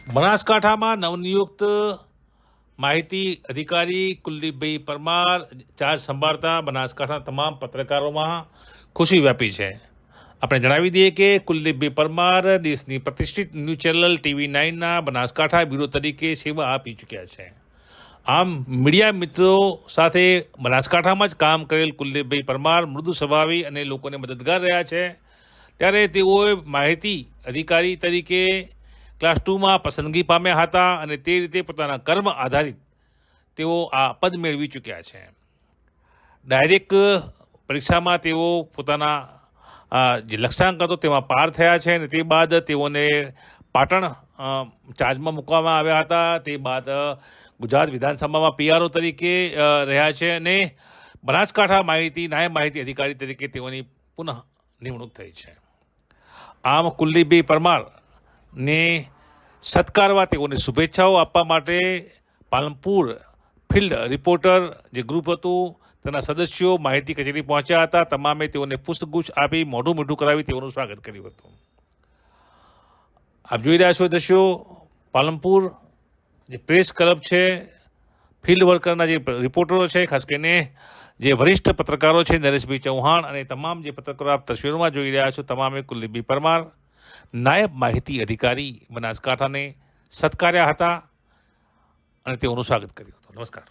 બનાસકાંઠામાં નવનિયુક્ત માહિતી અધિકારી કુલદીપભાઈ પરમાર ચાર્જ સંભાળતા બનાસકાંઠાના તમામ પત્રકારોમાં ખુશી વ્યાપી છે. આપણે જણાવી દઈએ કે કુલદીપભાઈ પરમાર દેશની પ્રતિષ્ઠિત ન્યૂઝ ચેનલ TV9ના બનાસકાંઠા બ્યુરો તરીકે સેવા આપી ચૂક્યા છે. આમ મીડિયા મિત્રો સાથે બનાસકાંઠામાં જ કામ કરેલ કુલદીપભાઈ પરમાર મૃદુ સ્વભાવી અને લોકોને મદદગાર રહ્યા છે. ત્યારે તેઓએ માહિતી અધિકારી તરીકે ક્લાસ 2માં પસંદગી પામ્યા હતા અને તે રીતે પોતાના કર્મ આધારિત તેઓ આ પદ મેળવી ચૂક્યા છે. ડાયરેક્ટ પરીક્ષામાં તેઓ પોતાના જે લક્ષ્યાંક હતો તેમાં પાર થયા છે અને તે બાદ તેઓને પાટણ ચાર્જમાં મૂકવામાં આવ્યા હતા. તે બાદ ગુજરાત વિધાનસભામાં PRO તરીકે રહ્યા છે અને બનાસકાંઠા નાયબ માહિતી અધિકારી તરીકે તેઓની પુનઃ નિમણૂક થઈ છે. આમ કુલદીપભાઈ પરમારને સત્કારવા તેઓને શુભેચ્છાઓ આપવા માટે પાલનપુર ફિલ્ડ રિપોર્ટર જે ગ્રુપ હતું તેના સદસ્યો માહિતી કચેરી પહોંચ્યા હતા. તમામે તેઓને પુષ્પગુચ્છ આપી મોઢું મીઠું કરાવી તેઓનું સ્વાગત કર્યું હતું. આપ જોઈ રહ્યા છો દ્રશ્યો પાલનપુર જે પ્રેસ ક્લબ છે, ફિલ્ડ વર્કરના જે રિપોર્ટરો છે, ખાસ કરીને જે વરિષ્ઠ પત્રકારો છે નરેશભાઈ ચૌહાણ અને તમામ જે પત્રકારો આપ તસવીરોમાં જોઈ રહ્યા છો તમામે કુલદીપભાઈ પરમાર નાયબ માહિતી અધિકારી બનાસકાંઠાને સત્કાર્યા હતા અને તેઓનું સ્વાગત કર્યું હતું. નમસ્કાર.